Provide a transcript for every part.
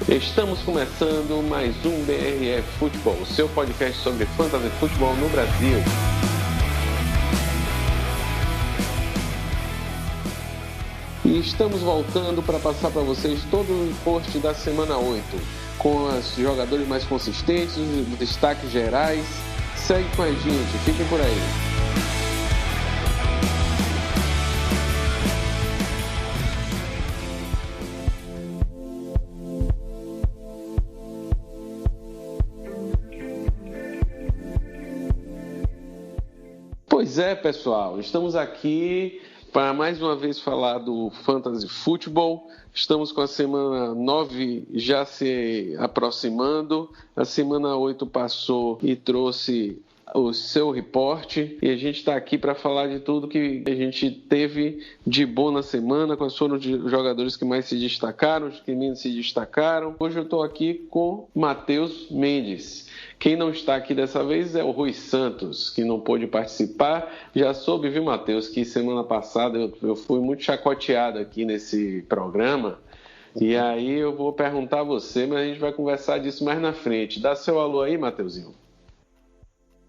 Estamos começando mais um BRF Futebol, o seu podcast sobre fantasy futebol no Brasil. E estamos voltando para passar para vocês todo o post da semana 8, com os jogadores mais consistentes, os destaques gerais. Segue com a gente, fiquem por aí. Pois é, pessoal, estamos aqui para mais uma vez falar do Fantasy Futebol. Estamos com a semana 9 já se aproximando. A semana 8 passou e trouxe o seu reporte. E a gente está aqui para falar de tudo que a gente teve de bom na semana, quais foram os jogadores que mais se destacaram, os que menos se destacaram. Hoje eu estou aqui com Matheus Mendes. Quem não está aqui dessa vez é o Rui Santos, que não pôde participar. Já soube, viu, Matheus, que semana passada eu fui muito chacoteado aqui nesse programa. E aí eu vou perguntar a você, mas a gente vai conversar disso mais na frente. Dá seu alô aí, Matheusinho.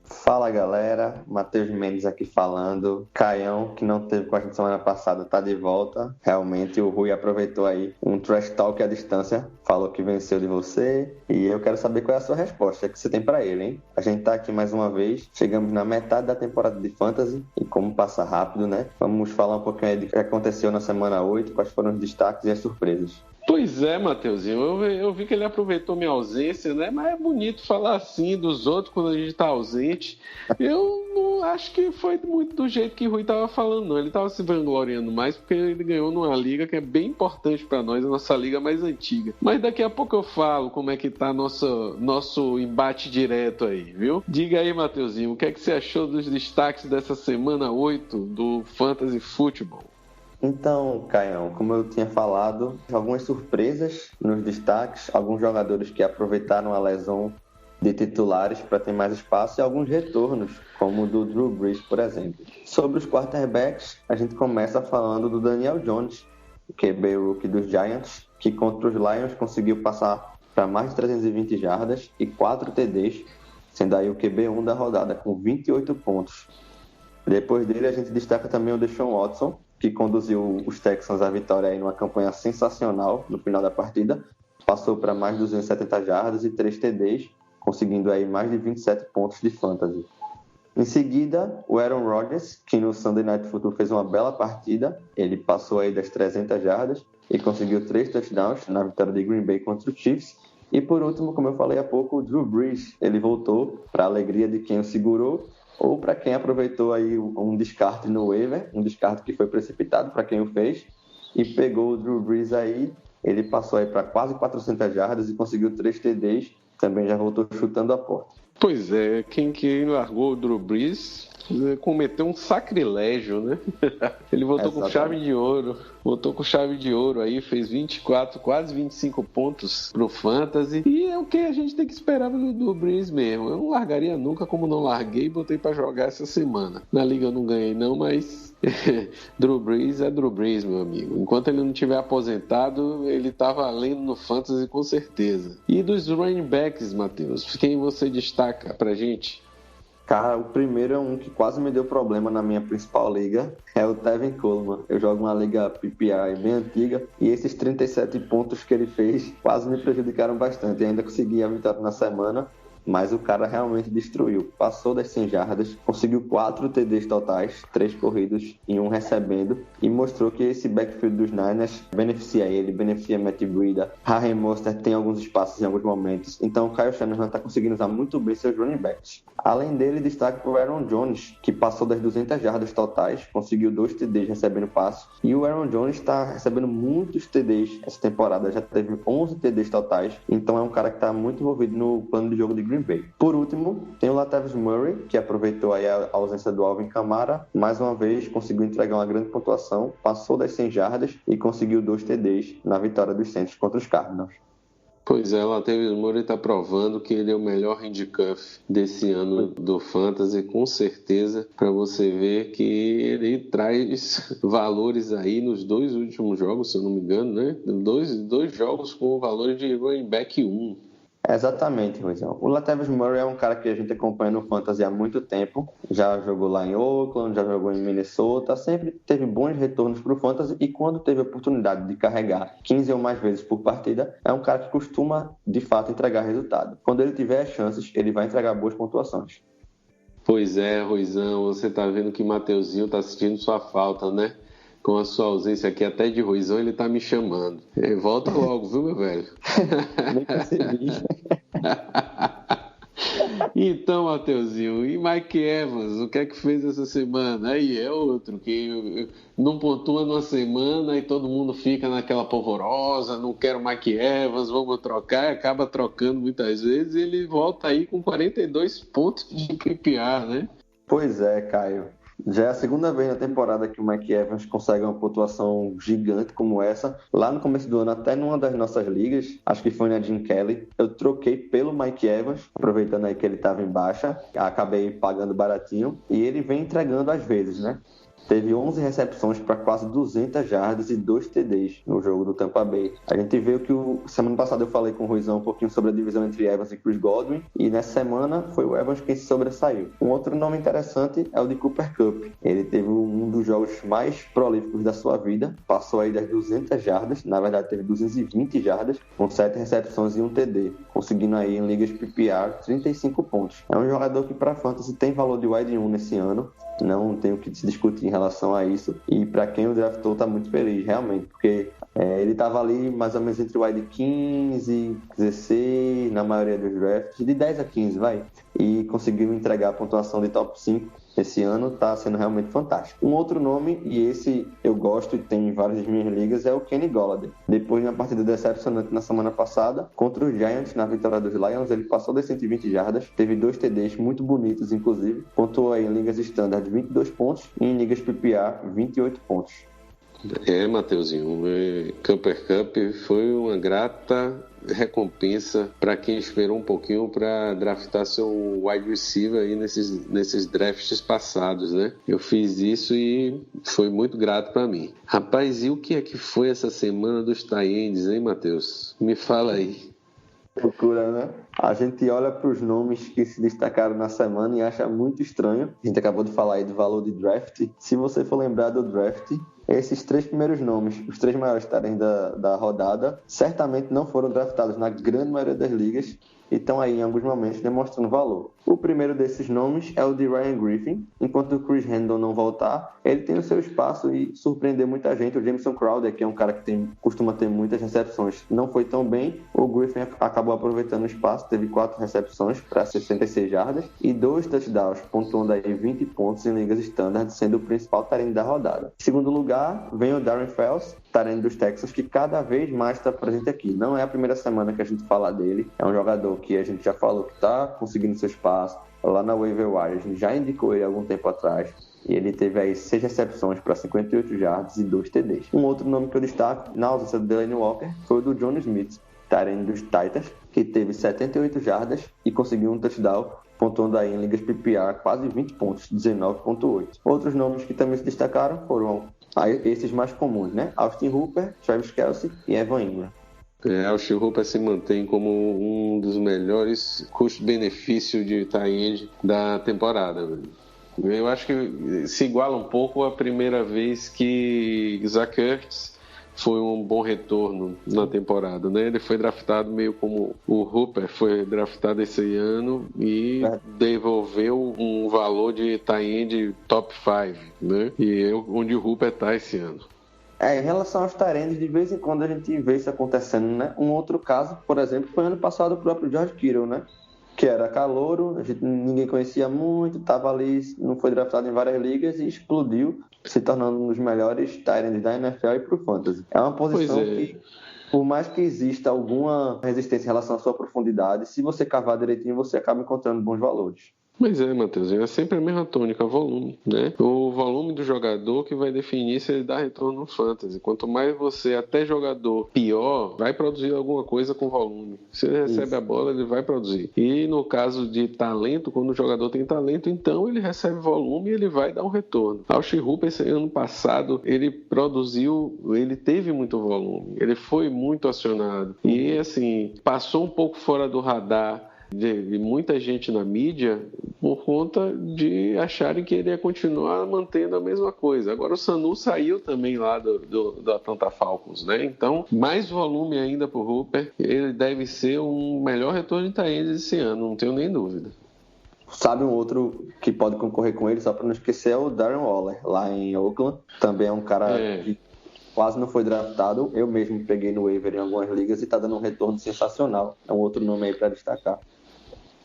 Fala, galera, Matheus Mendes aqui falando. Caião, que não teve com a gente semana passada, tá de volta. Realmente o Rui aproveitou aí um trash talk à distância, falou que venceu de você, e eu quero saber qual é a sua resposta que você tem pra ele, hein? A gente tá aqui mais uma vez, chegamos na metade da temporada de Fantasy, e como passa rápido, né? Vamos falar um pouquinho aí do que aconteceu na semana 8, quais foram os destaques e as surpresas. Pois é, Matheusinho, eu vi que ele aproveitou minha ausência, né? Mas é bonito falar assim dos outros quando a gente está ausente. Eu não acho que foi muito do jeito que o Rui estava falando, não. Ele estava se vangloriando mais porque ele ganhou numa liga que é bem importante para nós, a nossa liga mais antiga. Mas daqui a pouco eu falo como é que tá nosso embate direto aí, viu? Diga aí, Matheusinho, o que é que você achou dos destaques dessa semana 8 do Fantasy Futebol? Então, Caião, como eu tinha falado, algumas surpresas nos destaques, alguns jogadores que aproveitaram a lesão de titulares para ter mais espaço e alguns retornos, como o do Drew Brees, por exemplo. Sobre os quarterbacks, a gente começa falando do Daniel Jones, o QB rookie dos Giants, que contra os Lions conseguiu passar para mais de 320 jardas e 4 TDs, sendo aí o QB1 da rodada, com 28 pontos. Depois dele, a gente destaca também o Deshaun Watson, que conduziu os Texans à vitória aí numa campanha sensacional no final da partida. Passou para mais de 270 jardas e 3 TDs, conseguindo aí mais de 27 pontos de fantasy. Em seguida, o Aaron Rodgers, que no Sunday Night Football fez uma bela partida. Ele passou aí das 300 jardas e conseguiu 3 touchdowns na vitória de Green Bay contra o Chiefs. E por último, como eu falei há pouco, o Drew Brees, ele voltou para a alegria de quem o segurou, ou para quem aproveitou aí um descarte no waiver, um descarte que foi precipitado para quem o fez, e pegou o Drew Brees aí, ele passou aí para quase 400 jardas e conseguiu 3 TDs, também já voltou chutando a porta. Pois é, quem largou o Drew Brees cometeu um sacrilégio, né? Ele voltou com chave de ouro aí, fez 24, quase 25 pontos pro Fantasy, e é o que a gente tem que esperar do Brees mesmo. Eu não largaria nunca, como não larguei, botei pra jogar essa semana. Na liga eu não ganhei não, mas Drew Brees é Drew Brees, meu amigo. Enquanto ele não tiver aposentado, ele tá valendo no Fantasy com certeza. E dos running backs, Matheus, quem você destaca pra gente? Cara, o primeiro é um que quase me deu problema na minha principal liga, é o Tevin Coleman. Eu jogo uma liga PPR bem antiga e esses 37 pontos que ele fez quase me prejudicaram bastante. Eu ainda consegui a vitória na semana, mas o cara realmente destruiu. Passou das 100 jardas, conseguiu 4 TDs totais, 3 corridos e 1 recebendo, e mostrou que esse backfield dos Niners beneficia ele, beneficia Matt Breida. Raheem Mostert tem alguns espaços em alguns momentos, então o Kyle Shanahan está conseguindo usar muito bem seus running backs. Além dele, destaque para o Aaron Jones, que passou das 200 jardas totais, conseguiu 2 TDs recebendo passos, e o Aaron Jones está recebendo muitos TDs essa temporada, já teve 11 TDs totais, então é um cara que está muito envolvido no plano de jogo de Green Green Bay. Por último, tem o Latavius Murray, que aproveitou aí a ausência do Alvin Kamara, mais uma vez conseguiu entregar uma grande pontuação, passou das 100 jardas e conseguiu 2 TDs na vitória dos Saints contra os Cardinals. Pois é, o Latavius Murray está provando que ele é o melhor handcuff desse ano do Fantasy, com certeza, para você ver que ele traz valores aí nos 2 últimos jogos, se eu não me engano, né? Dois jogos com o valor de running back 1. Exatamente, Ruizão. O Latavius Murray é um cara que a gente acompanha no Fantasy há muito tempo. Já jogou lá em Oakland, já jogou em Minnesota, sempre teve bons retornos para o Fantasy e quando teve a oportunidade de carregar 15 ou mais vezes por partida, é um cara que costuma, de fato, entregar resultado. Quando ele tiver as chances, ele vai entregar boas pontuações. Pois é, Ruizão, você tá vendo que Mateuzinho tá sentindo sua falta, né? Com a sua ausência aqui até de Ruizão, ele tá me chamando. Volta logo, viu, meu velho? Nem percebi. Então, Mateuzinho, e Mike Evans, o que é que fez essa semana? Aí é outro que não pontua numa semana e todo mundo fica naquela polvorosa, não quero Mike Evans, vamos trocar, e acaba trocando muitas vezes e ele volta aí com 42 pontos de PPR, né? Pois é, Caio. Já é a segunda vez na temporada que o Mike Evans consegue uma pontuação gigante como essa. Lá no começo do ano, até numa das nossas ligas, acho que foi na Jim Kelly, eu troquei pelo Mike Evans, aproveitando aí que ele estava em baixa, acabei pagando baratinho, e ele vem entregando às vezes, né? Teve 11 recepções para quase 200 jardas e 2 TDs no jogo do Tampa Bay. A gente viu que semana passada eu falei com o Ruizão um pouquinho sobre a divisão entre Evans e Chris Godwin, e nessa semana foi o Evans quem se sobressaiu. Um outro nome interessante é o de Cooper Kupp. Ele teve um dos jogos mais prolíficos da sua vida, passou aí das 200 jardas, na verdade teve 220 jardas, com 7 recepções e 1 TD, conseguindo aí em ligas PPR 35 pontos. É um jogador que para fantasy tem valor de wide 1 nesse ano, não tem o que se discutir em relação a isso, e para quem o draftou tá muito feliz, realmente, porque ele estava ali mais ou menos entre o wide 15, 16, na maioria dos drafts, de 10 a 15, vai, e conseguiu entregar a pontuação de top 5 esse ano, tá sendo realmente fantástico. Um outro nome, e esse eu gosto e tem em várias das minhas ligas, é o Kenny Golladay. Depois de uma partida decepcionante na semana passada, contra os Giants, na vitória dos Lions, ele passou das 120 jardas, teve 2 TDs muito bonitos, inclusive, pontuou aí em ligas standard 22 pontos e em ligas PPR 28 pontos. Mateuzinho, Cooper Kupp foi uma grata recompensa para quem esperou um pouquinho para draftar seu wide receiver aí nesses drafts passados, né? Eu fiz isso e foi muito grato para mim. Rapaz, e o que é que foi essa semana dos tight ends, hein, Matheus? Me fala aí. Loucura, né? A gente olha para os nomes que se destacaram na semana e acha muito estranho. A gente acabou de falar aí do valor de draft. Se você for lembrar do draft, esses 3 primeiros nomes, os 3 maiores talentos da rodada, certamente não foram draftados na grande maioria das ligas e estão aí em alguns momentos demonstrando valor. O primeiro desses nomes é o de Ryan Griffin. Enquanto o Chris Herndon não voltar, ele tem o seu espaço e surpreender muita gente. O Jameson Crowder, que é um cara que costuma ter muitas recepções, não foi tão bem. O Griffin acabou aproveitando o espaço, teve 4 recepções para 66 jardas e 2 touchdowns, pontuando aí 20 pontos em ligas standard, sendo o principal tarém da rodada. Em segundo lugar, vem o Darren Fells, tarém dos Texans, que cada vez mais está presente aqui. Não é a primeira semana que a gente fala dele. É um jogador que a gente já falou que está conseguindo seu espaço lá na waiver wire. A gente já indicou ele há algum tempo atrás. E ele teve aí 6 recepções para 58 jardas e 2 TDs. Um outro nome que eu destaco, na ausência do Delaney Walker, foi o do John Smith, tarém dos Titans, que teve 78 jardas e conseguiu um touchdown, pontuando aí em ligas PPR quase 20 pontos, 19.8. Outros nomes que também se destacaram foram esses mais comuns, né? Austin Hooper, Travis Kelce e Evan Ingram. Austin Hooper se mantém como um dos melhores custo-benefício de tight end da temporada. Eu acho que se iguala um pouco a primeira vez que Zach Ertz foi um bom retorno na temporada, né? Ele foi draftado meio como o Hooper foi draftado esse ano e devolveu um valor de tight end top 5, né? E onde o Hooper está esse ano. Em relação aos tarendes, de vez em quando a gente vê isso acontecendo, né? Um outro caso, por exemplo, foi ano passado o próprio George Kittle, né? Que era calouro, ninguém conhecia muito, estava ali, não foi draftado em várias ligas e explodiu, se tornando um dos melhores tarendes da NFL e pro Fantasy. É uma posição que Por mais que exista alguma resistência em relação à sua profundidade, se você cavar direitinho, você acaba encontrando bons valores. Mas Matheus, é sempre a mesma tônica, volume, né? O volume do jogador que vai definir se ele dá retorno no fantasy. Quanto mais você, até jogador pior, vai produzir alguma coisa com volume. Se ele recebe a bola, ele vai produzir. E no caso de talento, quando o jogador tem talento, então ele recebe volume e ele vai dar um retorno. Austin Hooper, esse ano passado, ele produziu, ele teve muito volume, ele foi muito acionado. E assim, passou um pouco fora do radar de muita gente na mídia por conta de acharem que ele ia continuar mantendo a mesma coisa. Agora o Sanu saiu também lá do Atlanta Falcons, né? Então, mais volume ainda para o Hooper. Ele deve ser um melhor retorno de tight end esse ano, não tenho nem dúvida. Sabe um outro que pode concorrer com ele, só para não esquecer, é o Darren Waller, lá em Oakland. Também é um cara que quase não foi draftado. Eu mesmo peguei no waiver em algumas ligas e está dando um retorno sensacional. É um outro nome aí para destacar.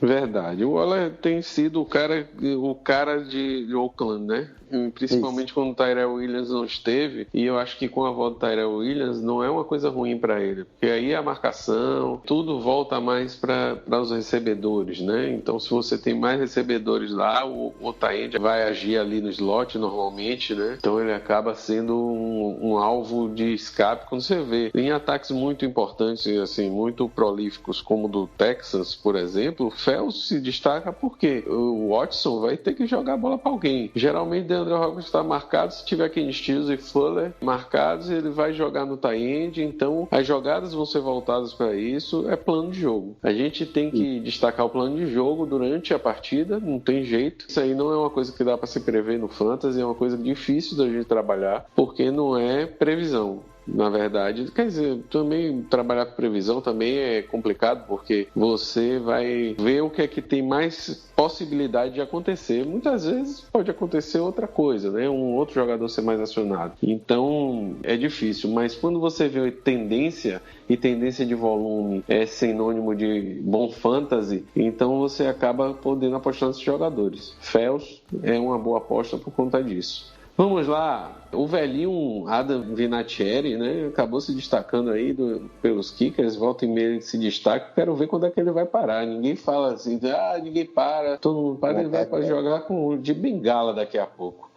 Verdade. O Waller tem sido o cara de Oakland, né? Principalmente quando o Tyrell Williams não esteve, e eu acho que com a volta do Tyrell Williams não é uma coisa ruim para ele, porque aí a marcação, tudo volta mais para os recebedores, né? Então se você tem mais recebedores lá, o tight end vai agir ali no slot normalmente, né? Então ele acaba sendo um alvo de escape quando você vê. Em ataques muito importantes, assim, muito prolíficos, como o do Texans, por exemplo, o Fells se destaca porque o Watson vai ter que jogar a bola para alguém. Geralmente Andrew Hopkins está marcado, se tiver Kenny Stills e Fuller marcados, ele vai jogar no tight end, então as jogadas vão ser voltadas para isso, é plano de jogo. A gente tem que destacar o plano de jogo durante a partida, não tem jeito. Isso aí não é uma coisa que dá para se prever no Fantasy, é uma coisa difícil da gente trabalhar, porque não é previsão. Na verdade, quer dizer, também trabalhar com previsão também é complicado, porque você vai ver o que é que tem mais possibilidade de acontecer. Muitas vezes pode acontecer outra coisa, né? Um outro jogador ser mais acionado. Então, é difícil. Mas quando você vê tendência, e tendência de volume é sinônimo de bom fantasy, então você acaba podendo apostar nesses jogadores. Fells é uma boa aposta por conta disso. Vamos lá, o velhinho Adam Vinatieri, né, acabou se destacando aí pelos kickers, volta e meia ele se destaca, quero ver quando é que ele vai parar. Ninguém fala assim, ninguém para, todo mundo para, ele vai jogar de bengala daqui a pouco.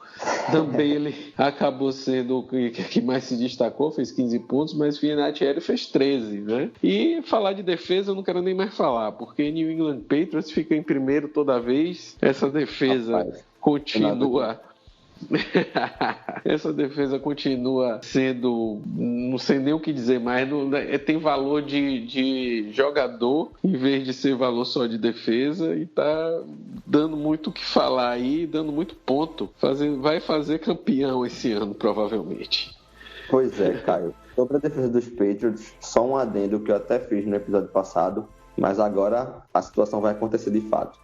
Também ele acabou sendo o que mais se destacou, fez 15 pontos, mas Vinatieri fez 13, né? E falar de defesa eu não quero nem mais falar, porque New England Patriots fica em primeiro toda vez, essa defesa continua... Essa defesa continua sendo, não sei nem o que dizer mais, tem valor de jogador em vez de ser valor só de defesa, e tá dando muito o que falar aí, dando muito ponto. Vai fazer campeão esse ano, provavelmente. Pois é, Caio. Sobre a defesa dos Patriots, só um adendo que eu até fiz no episódio passado, mas agora a situação vai acontecer de fato.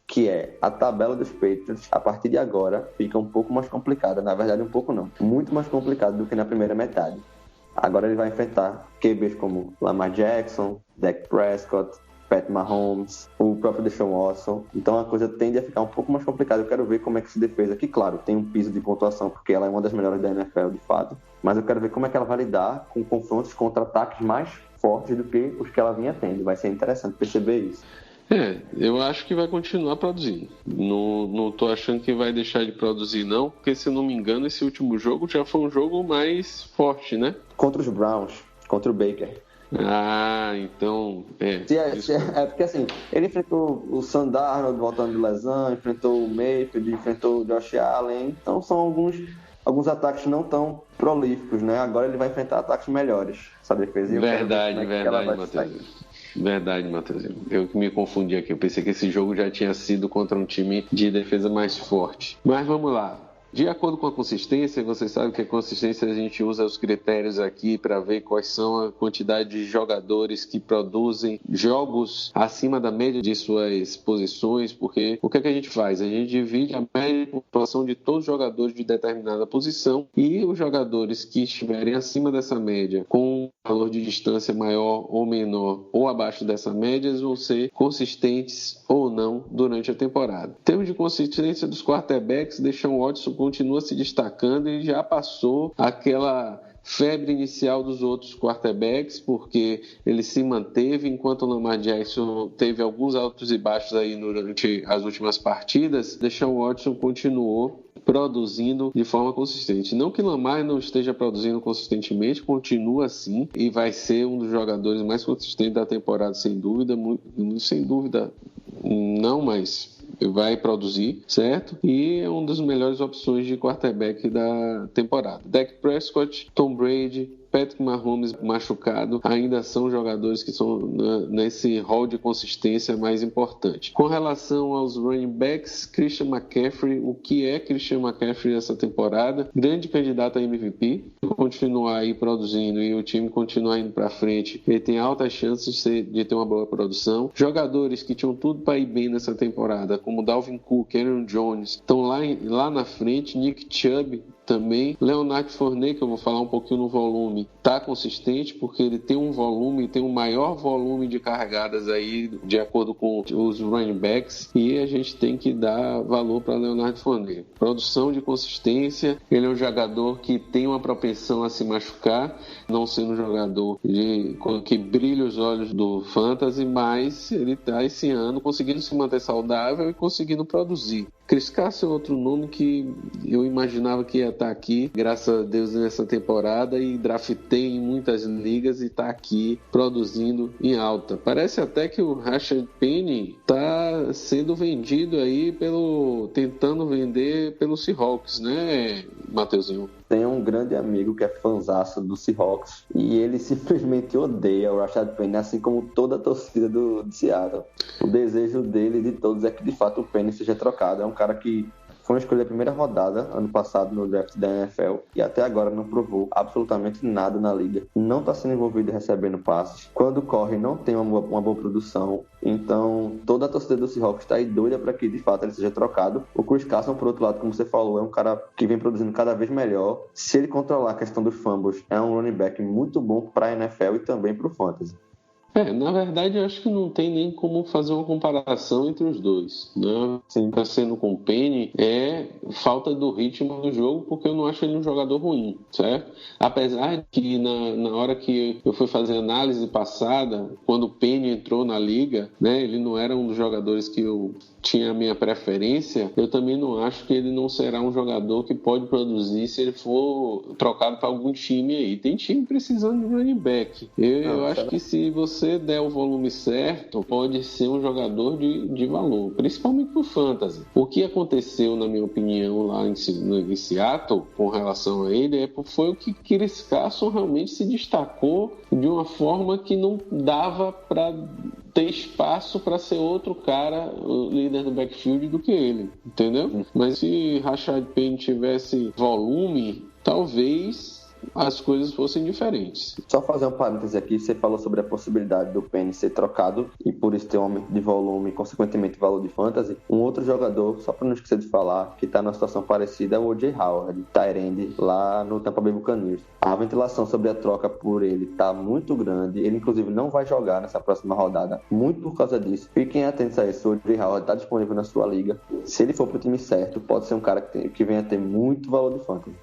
Que é a tabela dos Patriots, a partir de agora, fica um pouco mais complicada. Na verdade, um pouco não. Muito mais complicada do que na primeira metade. Agora ele vai enfrentar QBs como Lamar Jackson, Dak Prescott, Pat Mahomes, o próprio Deshaun Watson. Então a coisa tende a ficar um pouco mais complicada. Eu quero ver como é que se defesa, que claro, tem um piso de pontuação, porque ela é uma das melhores da NFL, de fato. Mas eu quero ver como é que ela vai lidar com confrontos contra ataques mais fortes do que os que ela vinha tendo. Vai ser interessante perceber isso. Eu acho que vai continuar produzindo. Não tô achando que vai deixar de produzir, não, porque se eu não me engano, esse último jogo já foi um jogo mais forte, né? Contra os Browns, contra o Baker. Então... porque assim, ele enfrentou o Sam Darnold voltando de lesão, enfrentou o Mayfield, enfrentou o Josh Allen, então são alguns ataques não tão prolíficos, né? Agora ele vai enfrentar ataques melhores, essa defesa. Verdade, Matheus. Verdade, Matheus. Eu que me confundi aqui. Eu pensei que esse jogo já tinha sido contra um time de defesa mais forte. Mas vamos lá. De acordo com a consistência, vocês sabem que a consistência a gente usa os critérios aqui para ver quais são a quantidade de jogadores que produzem jogos acima da média de suas posições, porque o que é que a gente faz? A gente divide a média de pontuação de todos os jogadores de determinada posição, e os jogadores que estiverem acima dessa média, com um valor de distância maior ou menor ou abaixo dessa média, vão ser consistentes ou não durante a temporada. Em termos de consistência dos quarterbacks, Deshaun Watson continua se destacando e já passou aquela febre inicial dos outros quarterbacks, porque ele se manteve, enquanto o Lamar Jackson teve alguns altos e baixos aí durante as últimas partidas. Deshaun Watson continuou produzindo de forma consistente. Não que Lamar não esteja produzindo consistentemente, continua assim e vai ser um dos jogadores mais consistentes da temporada, sem dúvida, não, mas vai produzir, certo? E é uma das melhores opções de quarterback da temporada. Dak Prescott, Tom Brady, Patrick Mahomes machucado, ainda são jogadores que são nesse rol de consistência mais importante. Com relação aos running backs, Christian McCaffrey, o que é Christian McCaffrey essa temporada? Grande candidato a MVP, continuar aí produzindo e o time continuar indo para frente, ele tem altas chances de ter uma boa produção. Jogadores que tinham tudo para ir bem nessa temporada, como Dalvin Cook, Aaron Jones, estão lá na frente. Nick Chubb também. Leonard Fournette, que eu vou falar um pouquinho no volume, está consistente porque ele tem um volume, tem um maior volume de carregadas aí, de acordo com os running backs, e a gente tem que dar valor para Leonard Fournette. Produção de consistência, ele é um jogador que tem uma propensão a se machucar, não sendo um jogador que brilha os olhos do fantasy, mas ele está esse ano conseguindo se manter saudável e conseguindo produzir. Chris Carson é outro nome que eu imaginava que ia estar aqui, graças a Deus, nessa temporada, e draftei em muitas ligas e está aqui produzindo em alta. Parece até que o Rashad Penny está sendo vendido aí tentando vender pelo Seahawks, né, Mateuzinho? Tem um grande amigo que é fãzaço do Seahawks e ele simplesmente odeia o Rashad Penny, assim como toda a torcida do Seattle. O desejo dele e de todos é que de fato o Penny seja trocado. É um cara que foi uma escolha da primeira rodada ano passado no draft da NFL e até agora não provou absolutamente nada na liga. Não está sendo envolvido recebendo passes. Quando corre não tem uma boa produção. Então toda a torcida do Seahawks está aí doida para que de fato ele seja trocado. O Chris Carson, por outro lado, como você falou, é um cara que vem produzindo cada vez melhor. Se ele controlar a questão dos fumbles, é um running back muito bom para a NFL e também para o fantasy. Na verdade, eu acho que não tem nem como fazer uma comparação entre os dois, né? Tá sendo com o Penny, é falta do ritmo do jogo, porque eu não acho ele um jogador ruim, certo? Apesar de que na hora que eu fui fazer análise passada, quando o Penny entrou na liga, né, ele não era um dos jogadores que eu tinha a minha preferência, eu também não acho que ele não será um jogador que pode produzir se ele for trocado para algum time aí. Tem time precisando de running back. Eu acho que se você der o volume certo, pode ser um jogador de valor, principalmente pro fantasy. O que aconteceu, na minha opinião, lá em Seattle, com relação a ele, foi o que Chris Carson realmente se destacou de uma forma que não dava para ter espaço para ser outro cara, o líder do backfield, do que ele, entendeu? Mas se Rashad Penny tivesse volume, talvez as coisas fossem diferentes. Só fazer um parêntese aqui, você falou sobre a possibilidade do Penny ser trocado e por isso ter um aumento de volume e consequentemente valor de fantasy. Um outro jogador, só para não esquecer de falar, que está numa situação parecida é o O.J. Howard, tight end, lá no Tampa Bay Buccaneers. A ventilação sobre a troca por ele está muito grande, ele inclusive não vai jogar nessa próxima rodada, muito por causa disso. Fiquem atentos a isso, o O.J. Howard está disponível na sua liga. Se ele for para o time certo, pode ser um cara que venha a ter muito valor de fantasy.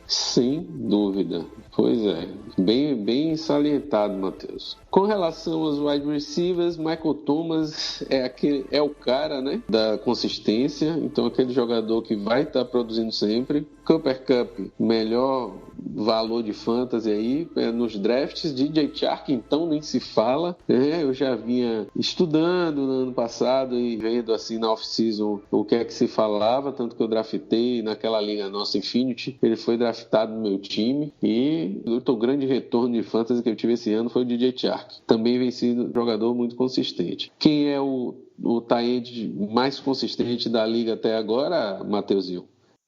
Sem dúvida, pois é, bem salientado, Matheus. Com relação aos wide receivers, Michael Thomas é o cara, né, da consistência, então aquele jogador que vai estar produzindo sempre. Cooper Kupp, melhor valor de fantasy aí nos drafts. DJ Chark, então, nem se fala, né? Eu já vinha estudando no ano passado e vendo assim na off-season o que é que se falava, tanto que eu draftei naquela liga nossa Infinity, ele foi draftado no meu time e o grande retorno de fantasy que eu tive esse ano foi o DJ Chark. Também vem sido um jogador muito consistente. Quem é o tight end mais consistente da liga até agora, Mateuzinho?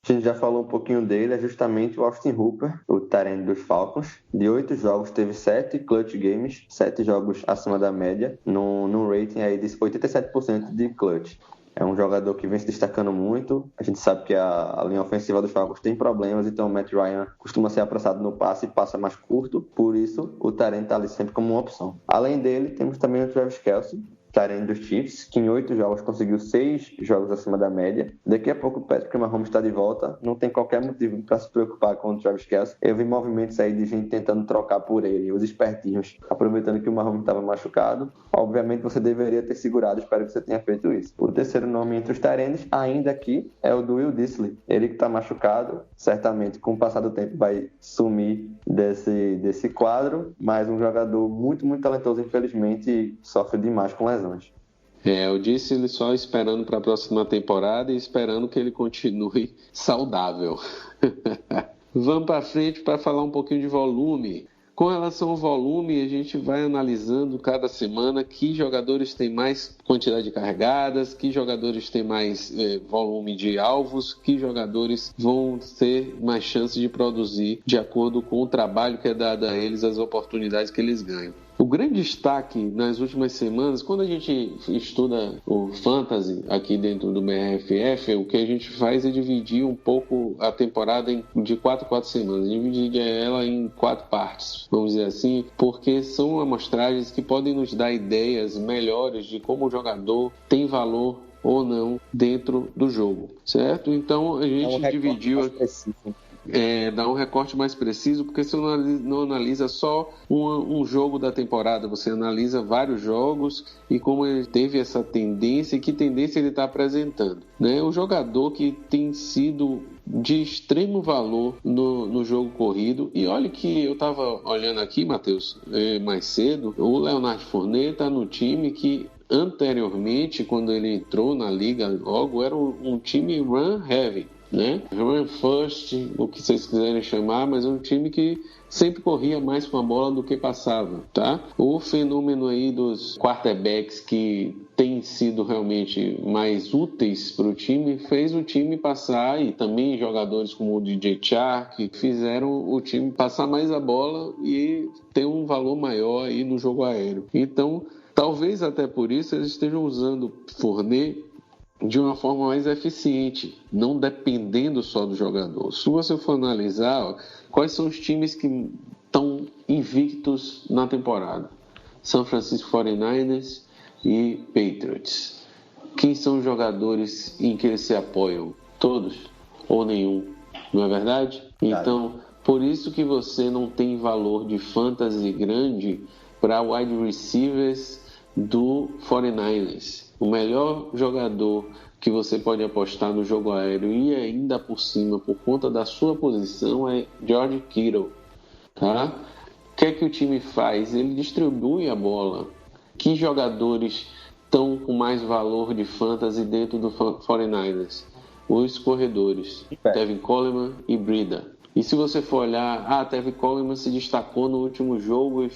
A gente já falou um pouquinho dele, é justamente o Austin Hooper, o tight end dos Falcons. De 8 jogos, teve 7 clutch games, 7 jogos acima da média, num rating aí de 87% de clutch. É um jogador que vem se destacando muito. A gente sabe que a linha ofensiva dos Falcons tem problemas, então o Matt Ryan costuma ser apressado no passe e passa mais curto. Por isso, o tight end está ali sempre como uma opção. Além dele, temos também o Travis Kelce, tight dos Chiefs, que em 8 jogos conseguiu 6 jogos acima da média. Daqui a pouco o Patrick Mahomes está de volta, não tem qualquer motivo para se preocupar com o Travis Kelce. Eu vi movimentos aí de gente tentando trocar por ele, os espertinhos, aproveitando que o Mahomes estava machucado. Obviamente você deveria ter segurado, espero que você tenha feito isso. O terceiro nome entre os tight ainda aqui, é o do Will Dissly. Ele que está machucado, certamente com o passar do tempo vai sumir desse quadro, mas um jogador muito, muito talentoso, infelizmente, sofre demais com lesões. Eu disse ele só esperando para a próxima temporada e esperando que ele continue saudável. Vamos para frente para falar um pouquinho de volume. Com relação ao volume, a gente vai analisando cada semana que jogadores têm mais quantidade de carregadas, que jogadores têm mais volume de alvos, que jogadores vão ter mais chance de produzir de acordo com o trabalho que é dado a eles, as oportunidades que eles ganham. O grande destaque nas últimas semanas, quando a gente estuda o Fantasy aqui dentro do BRFF, o que a gente faz é dividir um pouco a temporada de 4 semanas, dividir ela em 4 partes, vamos dizer assim, porque são amostragens que podem nos dar ideias melhores de como o jogador tem valor ou não dentro do jogo, certo? Então a gente dividiu... Dá um recorte mais preciso, porque você não analisa só um jogo da temporada, você analisa vários jogos e como ele teve essa tendência e que tendência ele está apresentando, né? O jogador que tem sido de extremo valor no jogo corrido, e olha que eu estava olhando aqui, Matheus, mais cedo, o Leonard Fournette está no time que anteriormente, quando ele entrou na liga logo, era um time run heavy, né? Run first, o que vocês quiserem chamar, mas é um time que sempre corria mais com a bola do que passava, tá? O fenômeno aí dos quarterbacks que têm sido realmente mais úteis para o time fez o time passar, e também jogadores como o DJ Chark fizeram o time passar mais a bola e ter um valor maior aí no jogo aéreo. Então, talvez até por isso eles estejam usando Fournette de uma forma mais eficiente, não dependendo só do jogador. Se você for analisar, quais são os times que estão invictos na temporada? San Francisco 49ers e Patriots. Quem são os jogadores em que eles se apoiam? Todos? Ou nenhum? Não é verdade? Então, por isso que você não tem valor de fantasy grande para wide receivers do 49ers. O melhor jogador que você pode apostar no jogo aéreo e ainda por cima, por conta da sua posição, é George Kittle, tá? O que é que o time faz? Ele distribui a bola. Que jogadores estão com mais valor de fantasy dentro do 49ers? Os corredores, Tevin Coleman e Breida. E se você for olhar, Tevin Coleman se destacou no último jogo e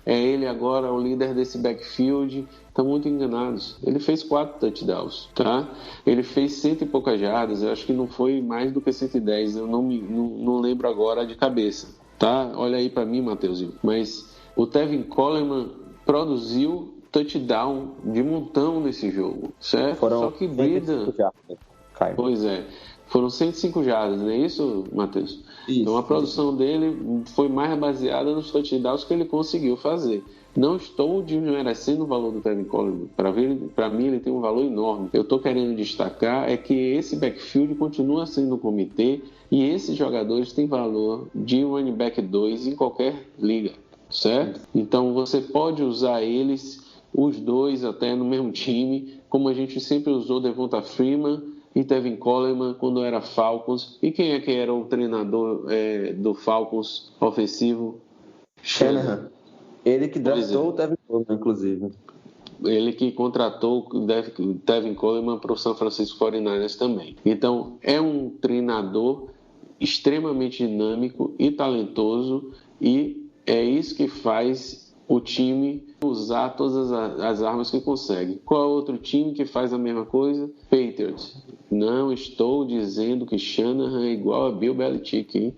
ele agora o líder desse backfield. Estão muito enganados. Ele fez 4 touchdowns, tá? Ele fez 100 e poucas jardas, eu acho que não foi mais do que 110, eu não lembro agora de cabeça, tá? Olha aí para mim, Matheusinho. Mas o Tevin Coleman produziu touchdown de montão nesse jogo, certo? Só que Breida... Pois é. Foram 105 jardas, não é isso, Matheus? Isso, então a produção dele foi mais baseada nos touchdowns que ele conseguiu fazer. Não estou desmerecendo o valor do Tevin Coleman. Para mim ele tem um valor enorme. Eu estou querendo destacar é que esse backfield continua sendo um comitê e esses jogadores têm valor de running back 2 em qualquer liga, certo? Então você pode usar eles, os dois até no mesmo time, como a gente sempre usou Devonta Freeman e Tevin Coleman quando era Falcons. E quem é que era o treinador do Falcons ofensivo? Shanahan. Ele que draftou o Tevin Coleman, inclusive. Ele que contratou o Tevin Coleman para o San Francisco 49ers também. Então, é um treinador extremamente dinâmico e talentoso, e é isso que faz o time usar todas as armas que consegue. Qual é outro time que faz a mesma coisa? Patriots. Não estou dizendo que Shanahan é igual a Bill Belichick, hein?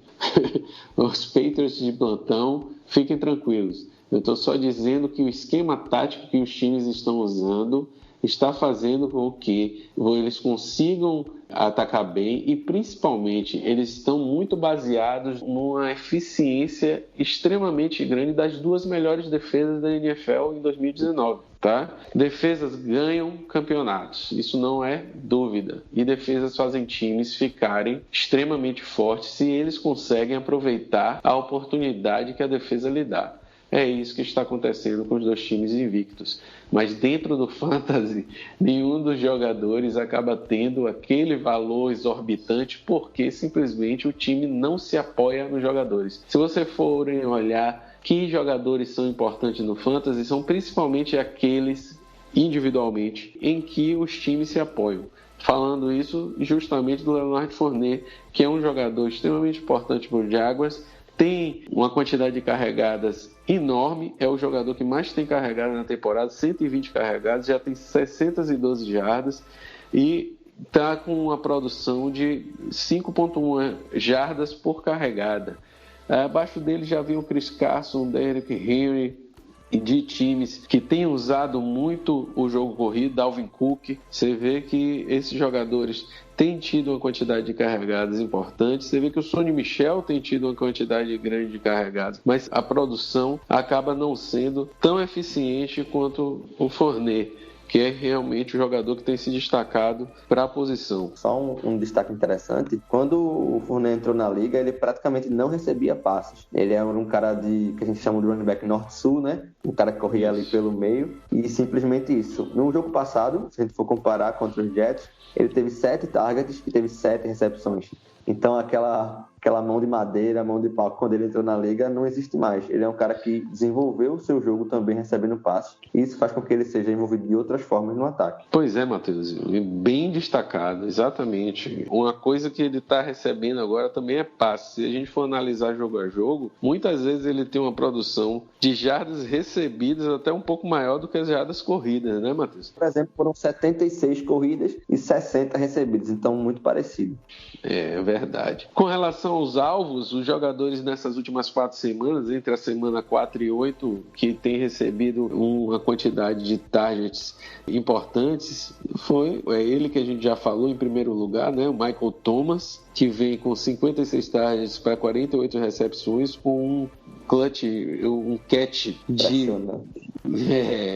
Os Patriots de plantão, fiquem tranquilos. Eu estou só dizendo que o esquema tático que os times estão usando está fazendo com que eles consigam atacar bem e, principalmente, eles estão muito baseados numa eficiência extremamente grande das duas melhores defesas da NFL em 2019. Tá? Defesas ganham campeonatos, isso não é dúvida. E defesas fazem times ficarem extremamente fortes se eles conseguem aproveitar a oportunidade que a defesa lhe dá. É isso que está acontecendo com os dois times invictos. Mas dentro do fantasy, nenhum dos jogadores acaba tendo aquele valor exorbitante porque simplesmente o time não se apoia nos jogadores. Se você forem olhar que jogadores são importantes no fantasy, são principalmente aqueles individualmente em que os times se apoiam. Falando isso justamente do Leonard Fournette, que é um jogador extremamente importante para o Jaguars, tem uma quantidade de carregadas enorme, é o jogador que mais tem carregado na temporada, 120 carregadas, já tem 612 jardas e está com uma produção de 5,1 jardas por carregada. Abaixo dele já vem o Chris Carson, Derrick Henry, de times que têm usado muito o jogo corrido, Dalvin Cook. Você vê que esses jogadores têm tido uma quantidade de carregadas importante. Você vê que o Sonny Michel tem tido uma quantidade grande de carregadas, mas a produção acaba não sendo tão eficiente quanto o Fournette, que é realmente o jogador que tem se destacado para a posição. Só um destaque interessante, quando o Fournette entrou na liga, ele praticamente não recebia passes. Ele era um cara que a gente chama de running back norte-sul, né? Um cara que corria ali pelo meio, e simplesmente isso. No jogo passado, se a gente for comparar contra os Jets, ele teve 7 targets e teve 7 recepções. Então aquela mão de madeira, mão de pau, quando ele entrou na liga, não existe mais. Ele é um cara que desenvolveu o seu jogo também recebendo passes. E isso faz com que ele seja envolvido de outras formas no ataque. Pois é, Matheus, bem destacado, exatamente. Uma coisa que ele está recebendo agora também é passe. Se a gente for analisar jogo a jogo, muitas vezes ele tem uma produção de jardas recebidas até um pouco maior do que as jardas corridas, né, Matheus? Por exemplo, foram 76 corridas e 60 recebidas, então muito parecido. É verdade. Com relação aos alvos, os jogadores nessas últimas 4 semanas, entre a semana 4 e 8, que tem recebido uma quantidade de targets importantes, é ele que a gente já falou em primeiro lugar, né? O Michael Thomas, que vem com 56 targets para 48 recepções, com um catch de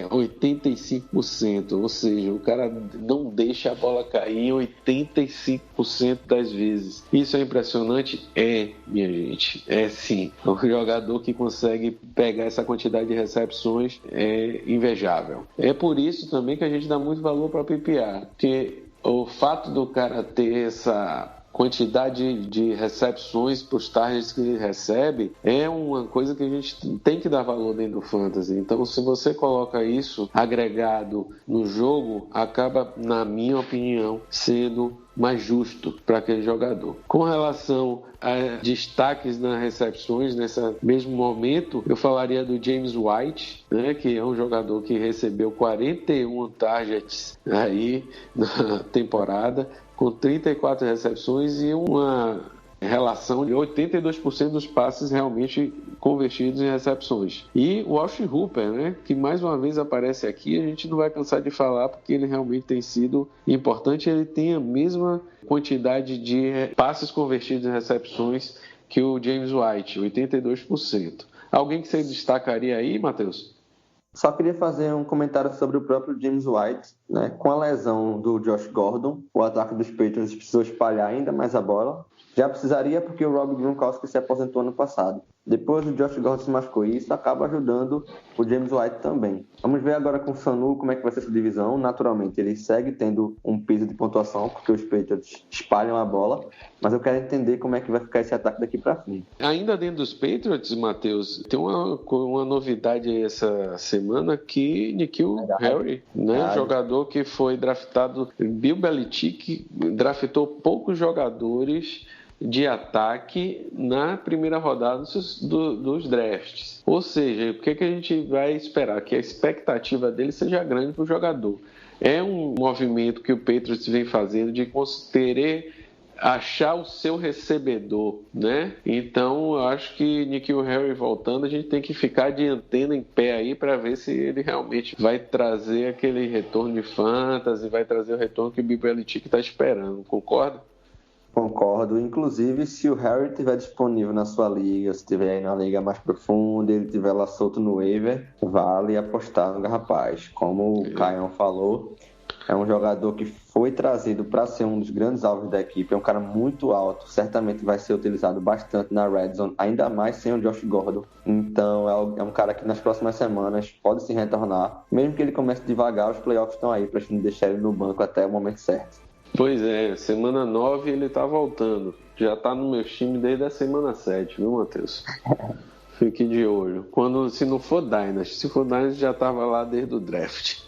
85%, ou seja, o cara não deixa a bola cair 85% das vezes. Isso é impressionante? É, minha gente, é sim. O jogador que consegue pegar essa quantidade de recepções é invejável. É por isso também que a gente dá muito valor para PPR, porque o fato do cara ter essa quantidade de recepções para os targets que ele recebe é uma coisa que a gente tem que dar valor dentro do fantasy. Então, se você coloca isso agregado no jogo, acaba, na minha opinião, sendo mais justo para aquele jogador. Com relação a destaques nas recepções, nesse mesmo momento, eu falaria do James White, né, que é um jogador que recebeu 41 targets aí na temporada, com 34 recepções e uma relação de 82% dos passes realmente convertidos em recepções. E o Austin Hooper, né, que mais uma vez aparece aqui, a gente não vai cansar de falar porque ele realmente tem sido importante. Ele tem a mesma quantidade de passes convertidos em recepções que o James White, 82%. Alguém que você destacaria aí, Matheus? Só queria fazer um comentário sobre o próprio James White, né? Com a lesão do Josh Gordon, o ataque dos Patriots precisou espalhar ainda mais a bola. Já precisaria porque o Rob Gronkowski se aposentou ano passado. Depois o Josh Gordon se machucou e isso acaba ajudando o James White também. Vamos ver agora com o Sanu como é que vai ser essa divisão. Naturalmente, ele segue tendo um piso de pontuação porque os Patriots espalham a bola, mas eu quero entender como é que vai ficar esse ataque daqui para frente. Ainda dentro dos Patriots, Matheus, tem uma novidade essa semana que N'Keal Harry, né, jogador que foi draftado, Bill Belichick draftou poucos jogadores de ataque na primeira rodada dos drafts. Ou seja, o que a gente vai esperar? Que a expectativa dele seja grande para o jogador. É um movimento que o Patriots vem fazendo de querer achar o seu recebedor, né? Então, eu acho que N'Keal Harry voltando, a gente tem que ficar de antena em pé aí para ver se ele realmente vai trazer aquele retorno de fantasy, vai trazer o retorno que o Bill Belichick está esperando, concorda? Concordo. Inclusive, se o Harry estiver disponível na sua liga, se estiver aí na liga mais profunda, ele estiver lá solto no waiver, vale apostar no rapaz. Como o Caião falou, é um jogador que foi trazido para ser um dos grandes alvos da equipe. É um cara muito alto, certamente vai ser utilizado bastante na Red Zone, ainda mais sem o Josh Gordon. Então, é um cara que nas próximas semanas pode se retornar. Mesmo que ele comece devagar, os playoffs estão aí para a gente deixar ele no banco até o momento certo. Pois é, semana 9 ele tá voltando. Já tá no meu time desde a semana 7, viu, Matheus? Fique de olho. Se não for Dynasty, se for Dynasty já tava lá desde o draft.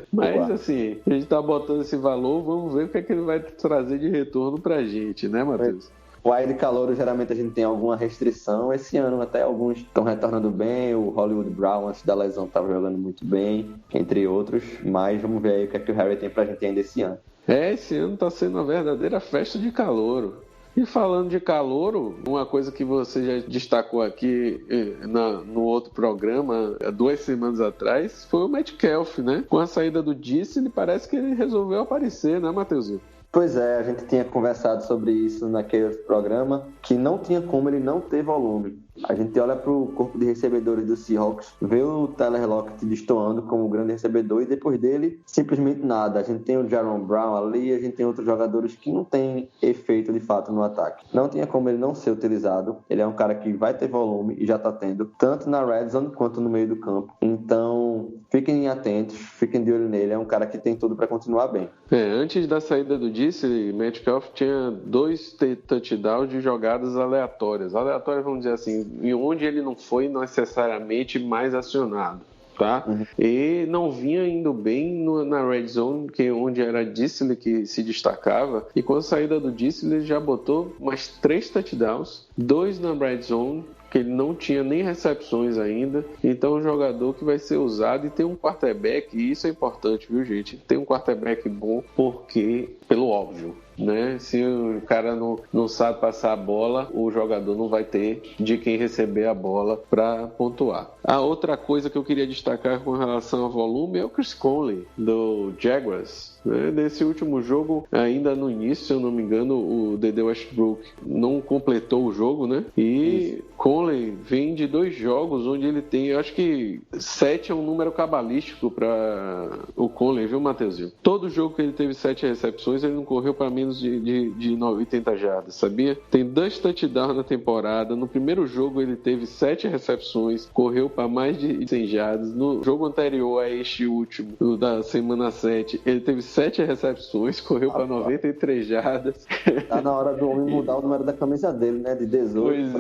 Mas assim, a gente tá botando esse valor, vamos ver o que é que ele vai trazer de retorno pra gente, né, Matheus? O wide calouro, geralmente a gente tem alguma restrição. Esse ano até alguns estão retornando bem. O Hollywood Brown, antes da lesão, estava jogando muito bem, entre outros. Mas vamos ver aí o que é que o Harry tem pra gente ainda esse ano. Esse ano está sendo uma verdadeira festa de calouro. E falando de calouro, uma coisa que você já destacou aqui no outro programa, há 2 semanas atrás, foi o Metcalf, né? Com a saída do Disney, parece que ele resolveu aparecer, né, Matheusinho? Pois é, a gente tinha conversado sobre isso naquele programa, que não tinha como ele não ter volume. A gente olha para o corpo de recebedores do Seahawks, vê o Tyler Lockett destoando como grande recebedor e depois dele, simplesmente nada. A gente tem o Jaron Brown ali, a gente tem outros jogadores que não têm efeito de fato no ataque. Não tinha como ele não ser utilizado. Ele é um cara que vai ter volume e já está tendo, tanto na red zone quanto no meio do campo. Então, fiquem atentos, fiquem de olho nele. É um cara que tem tudo para continuar bem. Antes da saída do Disney, Metcalf tinha 2 touchdowns de jogadas aleatórias. Aleatórias, vamos dizer assim, e onde ele não foi necessariamente mais acionado, tá? E não vinha indo bem na red zone, onde era Disney que se destacava, e com a saída do Disney ele já botou mais 3 touchdowns, 2 na red zone, que ele não tinha nem recepções ainda. Então é um jogador que vai ser usado e tem um quarterback, e isso é importante, viu, gente? Tem um quarterback bom pelo óbvio, né? Se o cara não sabe passar a bola, o jogador não vai ter de quem receber a bola para pontuar. A outra coisa que eu queria destacar com relação ao volume é o Chris Conley, do Jaguars. Nesse último jogo, ainda no início, se eu não me engano, o D.D. Westbrook não completou o jogo, né? E Conley vem de 2 jogos onde ele tem, eu acho que 7 é um número cabalístico para o Conley, viu, Matheusinho? Todo jogo que ele teve 7 recepções, ele não correu para menos de 80 jardas, sabia? Tem 2 touchdowns na temporada. No primeiro jogo ele teve 7 recepções, correu para mais de 100 jardas. No jogo anterior a este último, da semana 7, ele teve 7 recepções, correu para 93 jardas. Tá na hora do homem mudar o número da camisa dele, né? De 18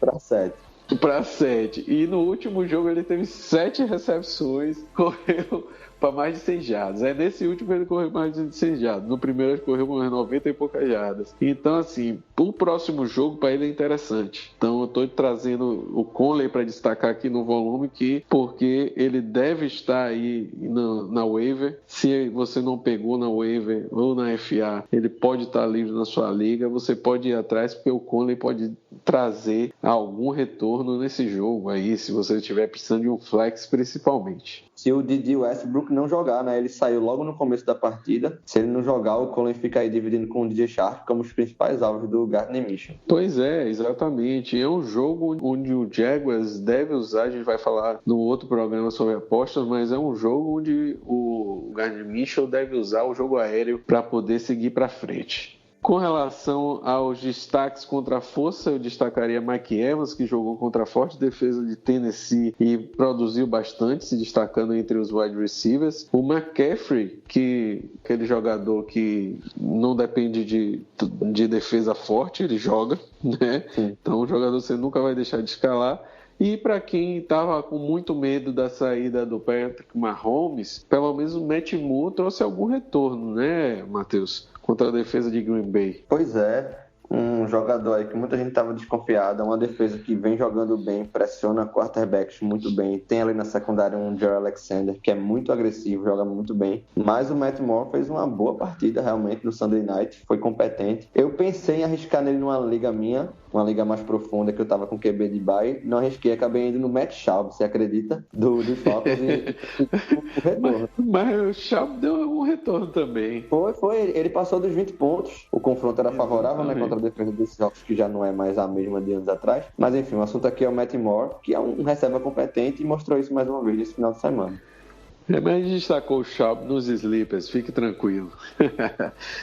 para 7. Para 7. E no último jogo ele teve 7 recepções, correu para mais de 100 jardas. Nesse último ele correu mais de 100 jardas. No primeiro ele correu umas 90 e poucas jardas. Então, assim, o próximo jogo para ele é interessante. Então, eu estou trazendo o Conley para destacar aqui no volume, porque ele deve estar aí na waiver. Se você não pegou na waiver ou na FA, ele pode estar livre na sua liga. Você pode ir atrás, porque o Conley pode trazer algum retorno nesse jogo aí, se você estiver precisando de um flex, principalmente. Se o D.D. Westbrook não jogar, né? Ele saiu logo no começo da partida. Se ele não jogar, o Conley fica aí dividindo com o DJ Shark como os principais alvos do Gardner Minshew. Pois é, exatamente. É um jogo onde o Jaguars deve usar, a gente vai falar no outro programa sobre apostas, mas é um jogo onde o Gardner Minshew deve usar o jogo aéreo para poder seguir para frente. Com relação aos destaques contra a força, eu destacaria Mike Evans, que jogou contra a forte defesa de Tennessee e produziu bastante, se destacando entre os wide receivers. O McCaffrey, aquele jogador que não depende de defesa forte, ele joga, né? Então, o jogador você nunca vai deixar de escalar. E para quem estava com muito medo da saída do Patrick Mahomes, pelo menos o Matt Moore trouxe algum retorno, né, Matheus? Contra a defesa de Green Bay. Pois é, um um jogador aí que muita gente estava desconfiada, uma defesa que vem jogando bem, pressiona quarterbacks muito bem. Tem ali na secundária um Jair Alexander, que é muito agressivo, joga muito bem. Mas o Matt Moore fez uma boa partida realmente no Sunday Night, foi competente. Eu pensei em arriscar nele numa liga minha, uma liga mais profunda, que eu tava com QB de bye. Não arrisquei, acabei indo no Matt Schaub, você acredita? Do Falcons e o retorno. Mas o Schaub deu um retorno também. Foi. Ele passou dos 20 pontos. O confronto era favorável, né, contra a defesa desses jogos, que já não é mais a mesma de anos atrás. Mas enfim, o assunto aqui é o Matt Moore, que é um receba competente e mostrou isso mais uma vez nesse final de semana. Mas a gente destacou o Schaub nos sleepers, fique tranquilo.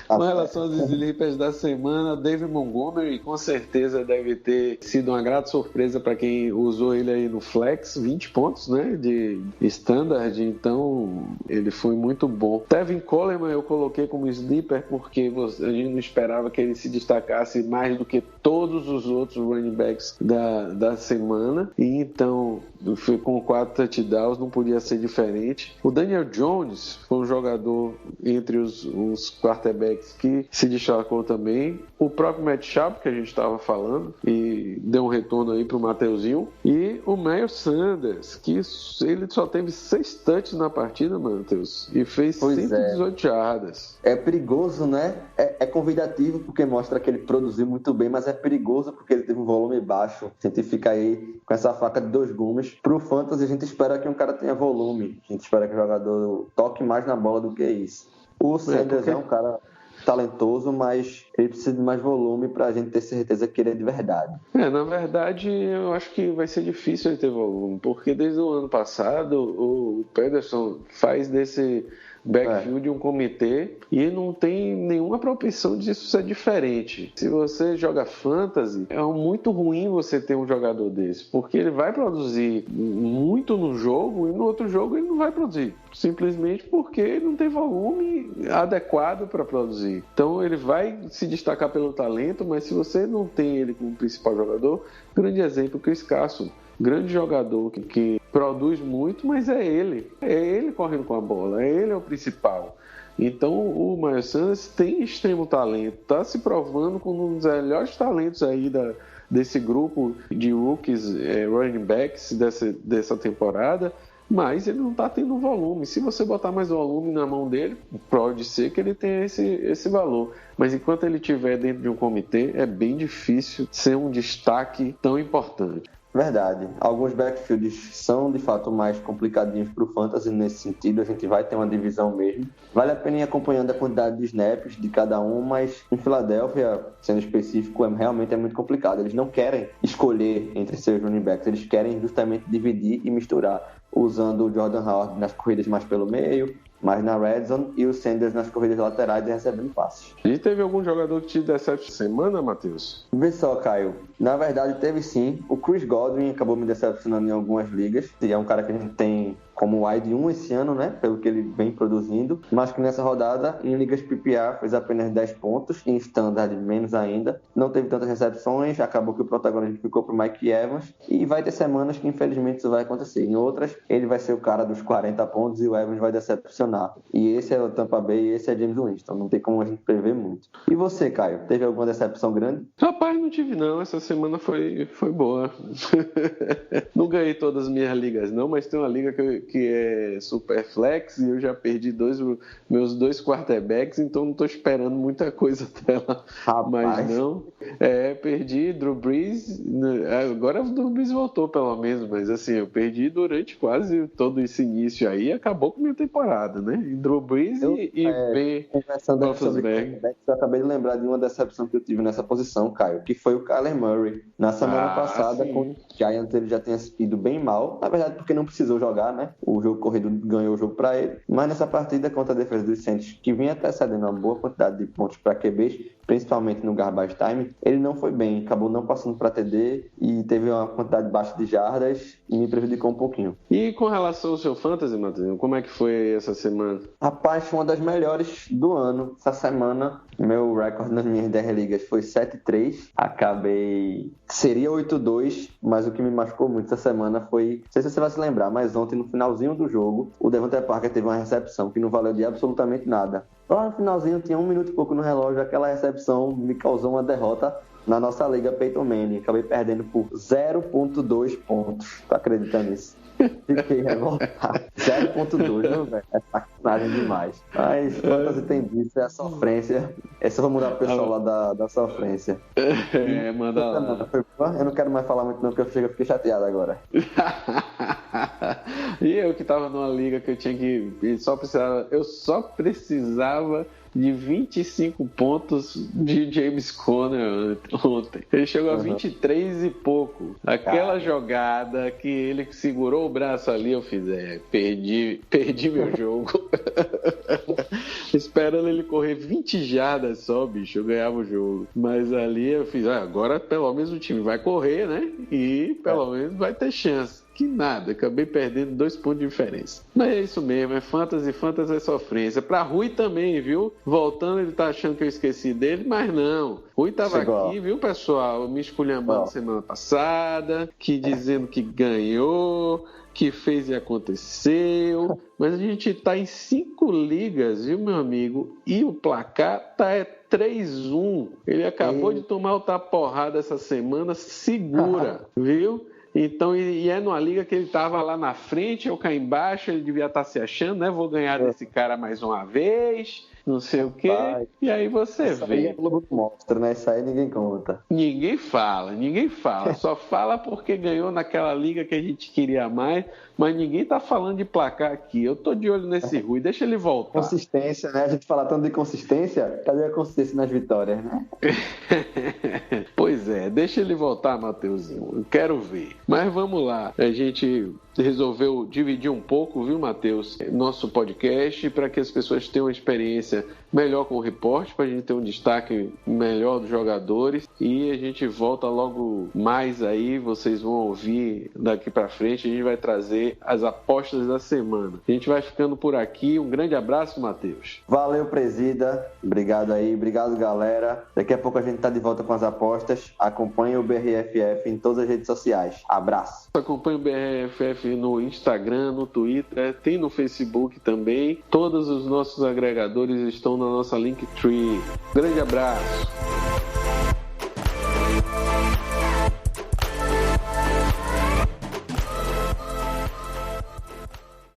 Com relação aos sleepers da semana, David Montgomery com certeza deve ter sido uma grata surpresa para quem usou ele aí no flex, 20 pontos, né, de standard, então ele foi muito bom. Tevin Coleman eu coloquei como sleeper porque a gente não esperava que ele se destacasse mais do que todos os outros running backs da semana, e então foi com 4 touchdowns, não podia ser diferente. O Daniel Jones foi um jogador entre os quarterbacks que se destacou também. O próprio Matt Schaub, que a gente estava falando, e deu um retorno aí para o Mateuzinho. E o Miles Sanders, que ele só teve 6 touches na partida, Matheus, e fez 118 jardas. É perigoso, né? É convidativo porque mostra que ele produziu muito bem, mas é perigoso porque ele teve um volume baixo. A gente fica aí com essa faca de 2 gumes. Pro Fantasy, a gente espera que um cara tenha volume. A gente espera que o jogador toque mais na bola do que isso. O Sanders é um cara talentoso, mas ele precisa de mais volume para a gente ter certeza que ele é de verdade. Na verdade, eu acho que vai ser difícil ele ter volume, porque desde o ano passado o Pederson faz desse backfield um comitê e não tem nenhuma propensão disso ser diferente. Se você joga fantasy, é muito ruim você ter um jogador desse, porque ele vai produzir muito no jogo e no outro jogo ele não vai produzir, simplesmente porque ele não tem volume adequado para produzir. Então ele vai se destacar pelo talento, mas se você não tem ele como principal jogador, grande exemplo, Chris Carson, grande jogador que produz muito, mas é ele correndo com a bola, ele é o principal. Então o Miles Sanders tem extremo talento, está se provando como um dos melhores talentos aí desse grupo de rookies, running backs dessa temporada, mas ele não está tendo volume. Se você botar mais volume na mão dele, pode ser que ele tenha esse valor, mas enquanto ele estiver dentro de um comitê, é bem difícil ser um destaque tão importante. Verdade. Alguns backfields são, de fato, mais complicadinhos para o Fantasy nesse sentido. A gente vai ter uma divisão mesmo. Vale a pena ir acompanhando a quantidade de snaps de cada um, mas em Filadélfia, sendo específico, realmente é muito complicado. Eles não querem escolher entre seus running backs, eles querem justamente dividir e misturar, usando o Jordan Howard nas corridas mais pelo meio, mais na red zone, e o Sanders nas corridas laterais e recebendo passes. E teve algum jogador que te decepcionou semana, Matheus? Vê só, Caio. Na verdade, teve sim. O Chris Godwin acabou me decepcionando em algumas ligas. E é um cara que a gente tem como wide 1 esse ano, né? Pelo que ele vem produzindo. Mas que nessa rodada, em ligas PPR, fez apenas 10 pontos. Em standard, menos ainda. Não teve tantas recepções. Acabou que o protagonismo ficou pro Mike Evans. E vai ter semanas que, infelizmente, isso vai acontecer. Em outras, ele vai ser o cara dos 40 pontos e o Evans vai decepcionar. E esse é o Tampa Bay e esse é James Winston. Não tem como a gente prever muito. E você, Caio? Teve alguma decepção grande? Rapaz, não tive não. Essa semana foi boa. Não ganhei todas as minhas ligas não, mas tem uma liga que é super flex e eu já perdi meus 2 quarterbacks, então não estou esperando muita coisa dela. Rapaz. Mas não. Perdi Drew Brees. Agora o Drew Brees voltou pelo menos, mas assim, eu perdi durante quase todo esse início aí e acabou com a minha temporada, né? E Drew Brees e B. Conversando sobre quarterbacks, eu acabei de lembrar de uma decepção que eu tive nessa posição, Caio, que foi o Kyler Murray. Na semana passada, com o Giants, ele já tinha ido bem mal, na verdade porque não precisou jogar, né? O jogo corrido ganhou o jogo para ele, mas nessa partida contra a defesa dos Saints, que vinha até cedendo uma boa quantidade de pontos para QBs, principalmente no garbage time, ele não foi bem, acabou não passando para TD e teve uma quantidade baixa de jardas e me prejudicou um pouquinho. E com relação ao seu fantasy, Matheus, como é que foi essa semana? Rapaz, foi uma das melhores do ano. Essa semana, meu recorde nas minhas 10 ligas foi 7-3. Seria 8-2, mas o que me machucou muito essa semana foi... Não sei se você vai se lembrar, mas ontem, no finalzinho do jogo, o Devontae Parker teve uma recepção que não valeu de absolutamente nada. Lá no finalzinho, tinha 1 minuto e pouco no relógio, aquela recepção me causou uma derrota na nossa liga Peyton Manning. Acabei perdendo por 0,2 pontos. Tu acredita nisso? Fiquei revoltado. 0,2, não, velho? É sacanagem demais. Mas fantasy tem disso, é a sofrência. Essa eu vou mudar pro pessoal lá da sofrência. Manda lá. Eu não quero mais falar muito não, porque eu fiquei chateado agora. E eu que tava numa liga que eu só precisava de 25 pontos de James Conner ontem. Ele chegou a 23 e pouco. Aquela jogada que ele segurou o braço ali, eu fiz, perdi meu jogo. Esperando ele correr 20 jardas só, bicho, eu ganhava o jogo. Mas ali eu fiz, agora pelo menos o time vai correr, né? E pelo menos vai ter chance. Que nada, acabei perdendo 2 pontos de diferença. Mas é isso mesmo, é fantasy é sofrência. Pra Rui também, viu? Voltando, ele tá achando que eu esqueci dele, mas não. Rui tava aqui, viu, pessoal? Me esculhambando semana passada, dizendo que ganhou, que fez e aconteceu. Mas a gente tá em 5 ligas, viu, meu amigo? E o placar tá 3-1. Ele acabou de tomar outra porrada essa semana, segura, viu? Então, e é numa liga que ele estava lá na frente, eu cá embaixo, ele devia estar se achando, né? Vou ganhar desse cara mais uma vez, não sei o quê. E aí você vê. Aí é Globo Mostra, né? Isso aí ninguém conta. Ninguém fala. Só fala porque ganhou naquela liga que a gente queria mais, mas ninguém tá falando de placar aqui. Eu tô de olho nesse Rui, deixa ele voltar. Consistência, né? A gente fala tanto de consistência, cadê a consistência nas vitórias, né? Pois é, deixa ele voltar, Mateuzinho. Eu quero ver. Mas vamos lá. A gente resolveu dividir um pouco, viu, Matheus, nosso podcast para que as pessoas tenham uma experiência melhor com o repórter, para a gente ter um destaque melhor dos jogadores, e a gente volta logo mais aí, vocês vão ouvir daqui para frente, a gente vai trazer as apostas da semana. A gente vai ficando por aqui, um grande abraço, Matheus. Valeu, presida, obrigado aí, obrigado, galera. Daqui a pouco a gente tá de volta com as apostas. Acompanhe o BRFF em todas as redes sociais. Abraço. Acompanhe o BRFF no Instagram, no Twitter, tem no Facebook também. Todos os nossos agregadores estão na nossa Linktree. Grande abraço.